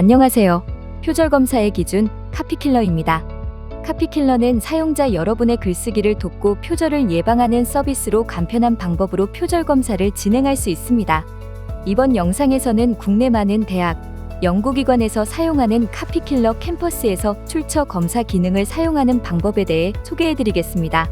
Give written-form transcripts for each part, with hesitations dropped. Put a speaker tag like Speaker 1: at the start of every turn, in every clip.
Speaker 1: 안녕하세요. 표절 검사의 기준 카피킬러입니다. 카피킬러는 사용자 여러분의 글쓰기를 돕고 표절을 예방하는 서비스로 간편한 방법으로 표절 검사를 진행할 수 있습니다. 이번 영상에서는 국내 많은 대학, 연구기관에서 사용하는 카피킬러 캠퍼스에서 출처 검사 기능을 사용하는 방법에 대해 소개해드리겠습니다.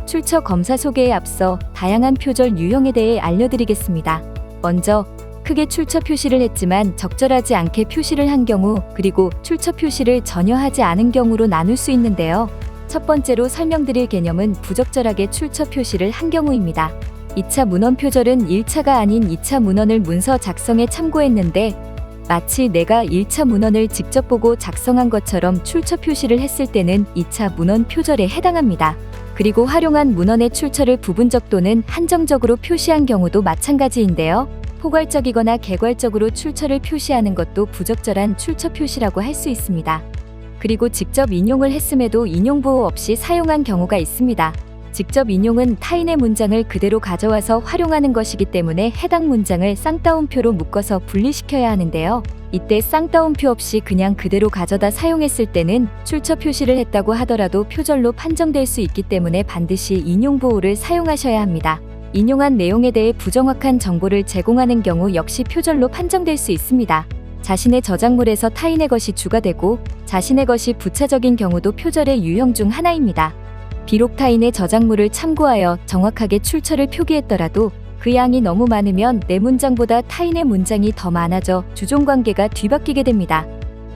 Speaker 1: 출처 검사 소개에 앞서 다양한 표절 유형에 대해 알려드리겠습니다. 먼저 크게 출처 표시를 했지만 적절하지 않게 표시를 한 경우, 그리고 출처 표시를 전혀 하지 않은 경우로 나눌 수 있는데요. 첫 번째로 설명드릴 개념은 부적절하게 출처 표시를 한 경우입니다. 2차 문헌 표절은 1차가 아닌 2차 문헌을 문서 작성에 참고했는데 마치 내가 1차 문헌을 직접 보고 작성한 것처럼 출처 표시를 했을 때는 2차 문헌 표절에 해당합니다. 그리고 활용한 문헌의 출처를 부분적 또는 한정적으로 표시한 경우도 마찬가지인데요. 포괄적이거나 개괄적으로 출처를 표시하는 것도 부적절한 출처 표시라고 할 수 있습니다. 그리고 직접 인용을 했음에도 인용 보호 없이 사용한 경우가 있습니다. 직접 인용은 타인의 문장을 그대로 가져와서 활용하는 것이기 때문에 해당 문장을 쌍따옴표로 묶어서 분리시켜야 하는데요. 이때 쌍따옴표 없이 그냥 그대로 가져다 사용했을 때는 출처 표시를 했다고 하더라도 표절로 판정될 수 있기 때문에 반드시 인용 보호를 사용하셔야 합니다. 인용한 내용에 대해 부정확한 정보를 제공하는 경우 역시 표절로 판정될 수 있습니다. 자신의 저작물에서 타인의 것이 주가 되고 자신의 것이 부차적인 경우도 표절의 유형 중 하나입니다. 비록 타인의 저작물을 참고하여 정확하게 출처를 표기했더라도 그 양이 너무 많으면 내 문장보다 타인의 문장이 더 많아져 주종관계가 뒤바뀌게 됩니다.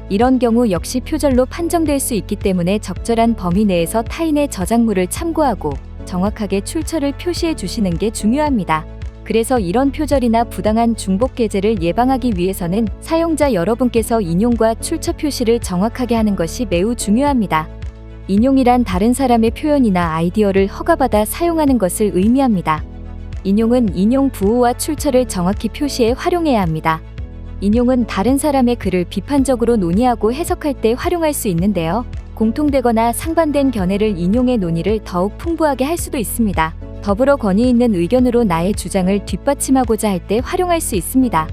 Speaker 1: 이런 경우 역시 표절로 판정될 수 있기 때문에 적절한 범위 내에서 타인의 저작물을 참고하고 정확하게 출처를 표시해 주시는 게 중요합니다. 그래서 이런 표절이나 부당한 중복 게재를 예방하기 위해서는 사용자 여러분께서 인용과 출처 표시를 정확하게 하는 것이 매우 중요합니다. 인용이란 다른 사람의 표현이나 아이디어를 허가받아 사용하는 것을 의미합니다. 인용은 인용 부호와 출처를 정확히 표시해 활용해야 합니다. 인용은 다른 사람의 글을 비판적으로 논의하고 해석할 때 활용할 수 있는데요. 공통되거나 상반된 견해를 인용해 논의를 더욱 풍부하게 할 수도 있습니다. 더불어 권위 있는 의견으로 나의 주장을 뒷받침하고자 할 때 활용할 수 있습니다.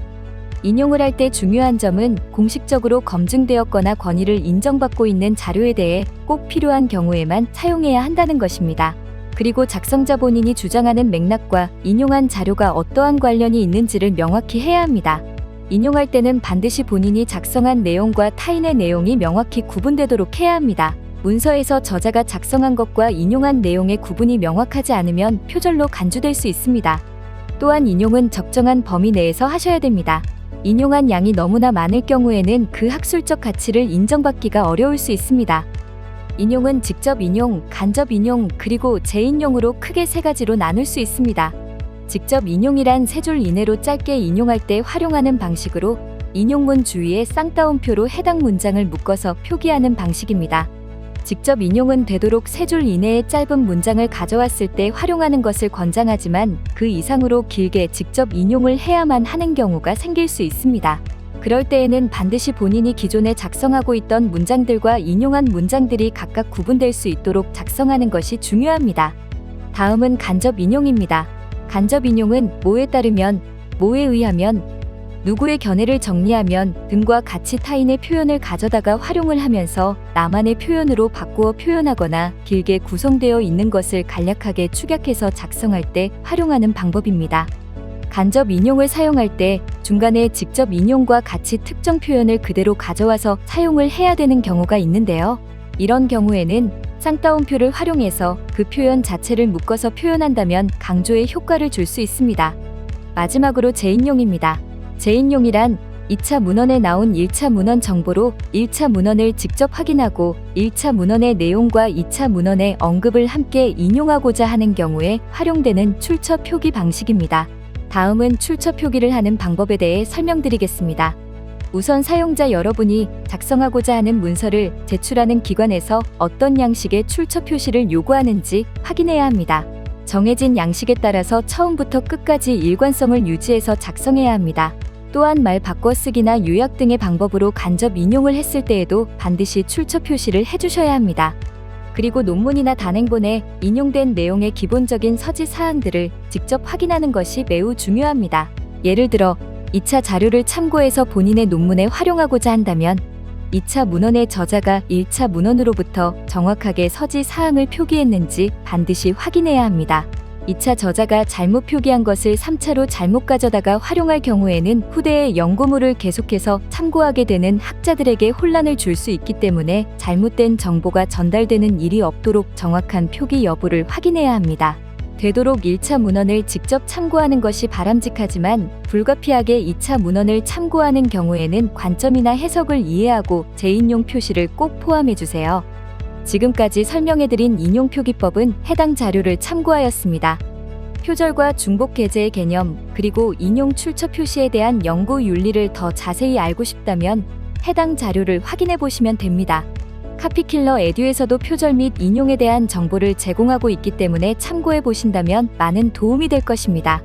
Speaker 1: 인용을 할 때 중요한 점은 공식적으로 검증되었거나 권위를 인정받고 있는 자료에 대해 꼭 필요한 경우에만 사용해야 한다는 것입니다. 그리고 작성자 본인이 주장하는 맥락과 인용한 자료가 어떠한 관련이 있는지를 명확히 해야 합니다. 인용할 때는 반드시 본인이 작성한 내용과 타인의 내용이 명확히 구분되도록 해야 합니다. 문서에서 저자가 작성한 것과 인용한 내용의 구분이 명확하지 않으면 표절로 간주될 수 있습니다. 또한 인용은 적정한 범위 내에서 하셔야 됩니다. 인용한 양이 너무나 많을 경우에는 그 학술적 가치를 인정받기가 어려울 수 있습니다. 인용은 직접 인용, 간접 인용, 그리고 재인용으로 크게 세 가지로 나눌 수 있습니다. 직접 인용이란 세 줄 이내로 짧게 인용할 때 활용하는 방식으로 인용문 주위에 쌍따옴표로 해당 문장을 묶어서 표기하는 방식입니다. 직접 인용은 되도록 세 줄 이내의 짧은 문장을 가져왔을 때 활용하는 것을 권장하지만 그 이상으로 길게 직접 인용을 해야만 하는 경우가 생길 수 있습니다. 그럴 때에는 반드시 본인이 기존에 작성하고 있던 문장들과 인용한 문장들이 각각 구분될 수 있도록 작성하는 것이 중요합니다. 다음은 간접 인용입니다. 간접 인용은 뭐에 따르면, 뭐에 의하면, 누구의 견해를 정리하면 등과 같이 타인의 표현을 가져다가 활용을 하면서 나만의 표현으로 바꾸어 표현하거나 길게 구성되어 있는 것을 간략하게 축약해서 작성할 때 활용하는 방법입니다. 간접 인용을 사용할 때 중간에 직접 인용과 같이 특정 표현을 그대로 가져와서 사용을 해야 되는 경우가 있는데요. 이런 경우에는 쌍따옴표를 활용해서 그 표현 자체를 묶어서 표현한다면 강조의 효과를 줄 수 있습니다. 마지막으로 재인용입니다. 재인용이란 2차 문헌에 나온 1차 문헌 정보로 1차 문헌을 직접 확인하고 1차 문헌의 내용과 2차 문헌의 언급을 함께 인용하고자 하는 경우에 활용되는 출처 표기 방식입니다. 다음은 출처 표기를 하는 방법에 대해 설명드리겠습니다. 우선 사용자 여러분이 작성하고자 하는 문서를 제출하는 기관에서 어떤 양식의 출처 표시를 요구하는지 확인해야 합니다. 정해진 양식에 따라서 처음부터 끝까지 일관성을 유지해서 작성해야 합니다. 또한 말 바꿔쓰기나 요약 등의 방법으로 간접 인용을 했을 때에도 반드시 출처 표시를 해주셔야 합니다. 그리고 논문이나 단행본에 인용된 내용의 기본적인 서지 사항들을 직접 확인하는 것이 매우 중요합니다. 예를 들어 2차 자료를 참고해서 본인의 논문에 활용하고자 한다면 2차 문헌의 저자가 1차 문헌으로부터 정확하게 서지 사항을 표기했는지 반드시 확인해야 합니다. 2차 저자가 잘못 표기한 것을 3차로 잘못 가져다가 활용할 경우에는 후대의 연구물을 계속해서 참고하게 되는 학자들에게 혼란을 줄 수 있기 때문에 잘못된 정보가 전달되는 일이 없도록 정확한 표기 여부를 확인해야 합니다. 되도록 1차 문헌을 직접 참고하는 것이 바람직하지만 불가피하게 2차 문헌을 참고하는 경우에는 관점이나 해석을 이해하고 재인용 표시를 꼭 포함해주세요. 지금까지 설명해드린 인용표기법은 해당 자료를 참고하였습니다. 표절과 중복 게재의 개념, 그리고 인용 출처 표시에 대한 연구 윤리를 더 자세히 알고 싶다면 해당 자료를 확인해 보시면 됩니다. 카피킬러 에듀에서도 표절 및 인용에 대한 정보를 제공하고 있기 때문에 참고해 보신다면 많은 도움이 될 것입니다.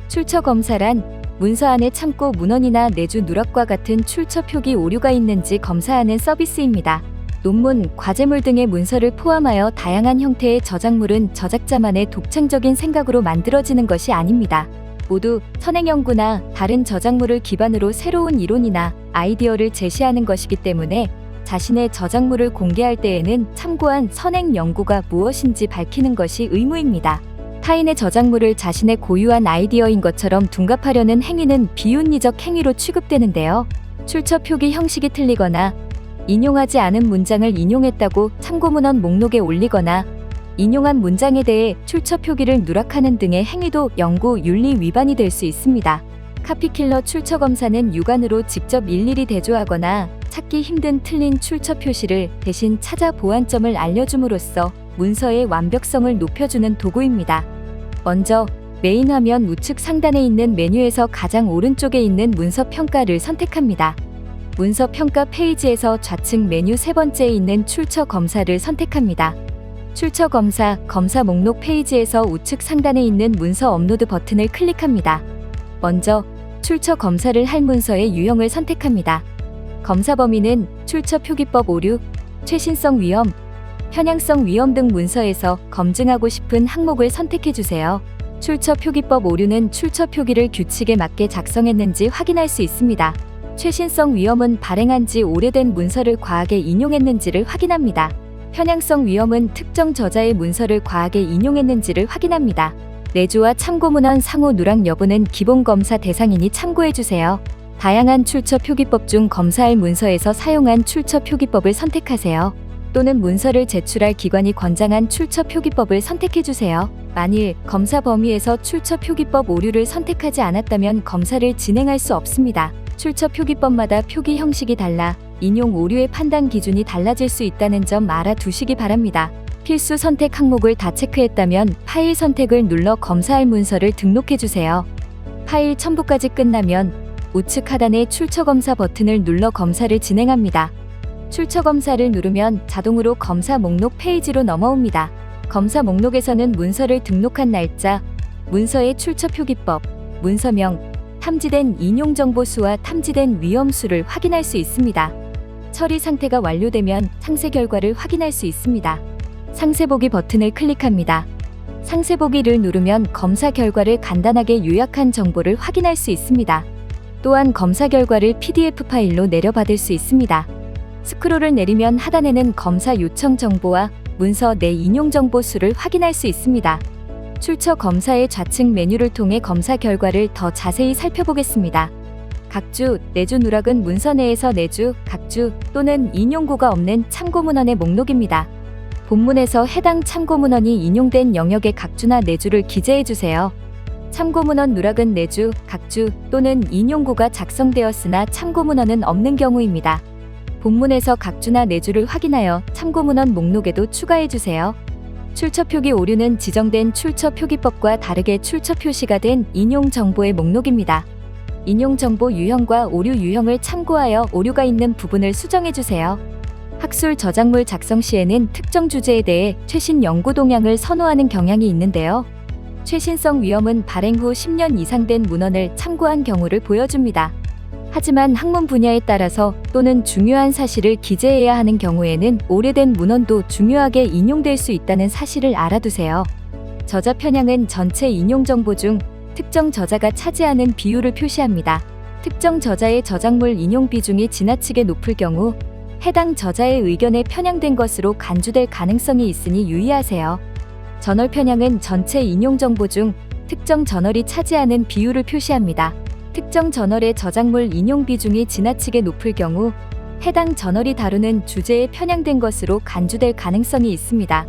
Speaker 1: 출처 검사란 문서 안에 참고 문헌이나 내주 누락과 같은 출처 표기 오류가 있는지 검사하는 서비스입니다. 논문, 과제물 등의 문서를 포함하여 다양한 형태의 저작물은 저작자만의 독창적인 생각으로 만들어지는 것이 아닙니다. 모두 선행 연구나 다른 저작물을 기반으로 새로운 이론이나 아이디어를 제시하는 것이기 때문에 자신의 저작물을 공개할 때에는 참고한 선행 연구가 무엇인지 밝히는 것이 의무입니다. 타인의 저작물을 자신의 고유한 아이디어인 것처럼 둔갑하려는 행위는 비윤리적 행위로 취급되는데요. 출처 표기 형식이 틀리거나 인용하지 않은 문장을 인용했다고 참고문헌 목록에 올리거나 인용한 문장에 대해 출처 표기를 누락하는 등의 행위도 연구 윤리 위반이 될 수 있습니다. 카피킬러 출처 검사는 육안으로 직접 일일이 대조하거나 찾기 힘든 틀린 출처 표시를 대신 찾아 보완점을 알려줌으로써 문서의 완벽성을 높여주는 도구입니다. 먼저 메인 화면 우측 상단에 있는 메뉴에서 가장 오른쪽에 있는 문서 평가를 선택합니다. 문서 평가 페이지에서 좌측 메뉴 세 번째에 있는 출처 검사를 선택합니다. 출처 검사, 검사 목록 페이지에서 우측 상단에 있는 문서 업로드 버튼을 클릭합니다. 먼저 출처 검사를 할 문서의 유형을 선택합니다. 검사 범위는 출처 표기법 오류, 최신성 위험, 편향성 위험 등 문서에서 검증하고 싶은 항목을 선택해 주세요. 출처 표기법 오류는 출처 표기를 규칙에 맞게 작성했는지 확인할 수 있습니다. 최신성 위험은 발행한 지 오래된 문서를 과하게 인용했는지를 확인합니다. 편향성 위험은 특정 저자의 문서를 과하게 인용했는지를 확인합니다. 내주와 참고문헌 상호 누락 여부는 기본 검사 대상이니 참고해주세요. 다양한 출처 표기법 중 검사할 문서에서 사용한 출처 표기법을 선택하세요. 또는 문서를 제출할 기관이 권장한 출처 표기법을 선택해주세요. 만일 검사 범위에서 출처 표기법 오류를 선택하지 않았다면 검사를 진행할 수 없습니다. 출처 표기법마다 표기 형식이 달라 인용 오류의 판단 기준이 달라질 수 있다는 점 알아두시기 바랍니다. 필수 선택 항목을 다 체크했다면 파일 선택을 눌러 검사할 문서를 등록해주세요. 파일 첨부까지 끝나면 우측 하단의 출처 검사 버튼을 눌러 검사를 진행합니다. 출처 검사를 누르면 자동으로 검사 목록 페이지로 넘어옵니다. 검사 목록에서는 문서를 등록한 날짜, 문서의 출처 표기법, 문서명, 탐지된 인용 정보 수와 탐지된 위험 수를 확인할 수 있습니다. 처리 상태가 완료되면 상세 결과를 확인할 수 있습니다. 상세 보기 버튼을 클릭합니다. 상세 보기를 누르면 검사 결과를 간단하게 요약한 정보를 확인할 수 있습니다. 또한 검사 결과를 PDF 파일로 내려받을 수 있습니다. 스크롤을 내리면 하단에는 검사 요청 정보와 문서 내 인용 정보 수를 확인할 수 있습니다. 출처 검사의 좌측 메뉴를 통해 검사 결과를 더 자세히 살펴보겠습니다. 각주, 내주 누락은 문서 내에서 내주, 각주 또는 인용구가 없는 참고문헌의 목록입니다. 본문에서 해당 참고문헌이 인용된 영역의 각주나 내주를 기재해주세요. 참고문헌 누락은 내주, 각주 또는 인용구가 작성되었으나 참고문헌은 없는 경우입니다. 본문에서 각주나 내주를 확인하여 참고문헌 목록에도 추가해주세요. 출처 표기 오류는 지정된 출처 표기법과 다르게 출처 표시가 된 인용 정보의 목록입니다. 인용 정보 유형과 오류 유형을 참고하여 오류가 있는 부분을 수정해주세요. 학술 저작물 작성 시에는 특정 주제에 대해 최신 연구 동향을 선호하는 경향이 있는데요. 최신성 위험은 발행 후 10년 이상 된 문헌을 참고한 경우를 보여줍니다. 하지만 학문 분야에 따라서 또는 중요한 사실을 기재해야 하는 경우에는 오래된 문헌도 중요하게 인용될 수 있다는 사실을 알아두세요. 저자 편향은 전체 인용 정보 중 특정 저자가 차지하는 비율을 표시합니다. 특정 저자의 저작물 인용 비중이 지나치게 높을 경우 해당 저자의 의견에 편향된 것으로 간주될 가능성이 있으니 유의하세요. 저널 편향은 전체 인용 정보 중 특정 저널이 차지하는 비율을 표시합니다. 특정 저널의 저작물 인용 비중이 지나치게 높을 경우 해당 저널이 다루는 주제에 편향된 것으로 간주될 가능성이 있습니다.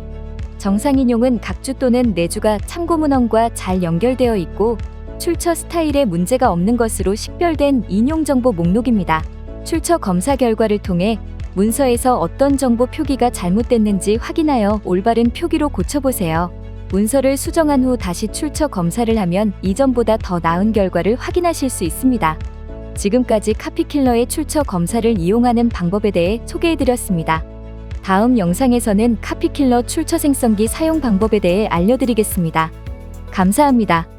Speaker 1: 정상 인용은 각주 또는 내주가 참고 문헌과 잘 연결되어 있고 출처 스타일에 문제가 없는 것으로 식별된 인용 정보 목록입니다. 출처 검사 결과를 통해 문서에서 어떤 정보 표기가 잘못됐는지 확인하여 올바른 표기로 고쳐보세요. 문서를 수정한 후 다시 출처 검사를 하면 이전보다 더 나은 결과를 확인하실 수 있습니다. 지금까지 카피킬러의 출처 검사를 이용하는 방법에 대해 소개해드렸습니다. 다음 영상에서는 카피킬러 출처 생성기 사용 방법에 대해 알려드리겠습니다. 감사합니다.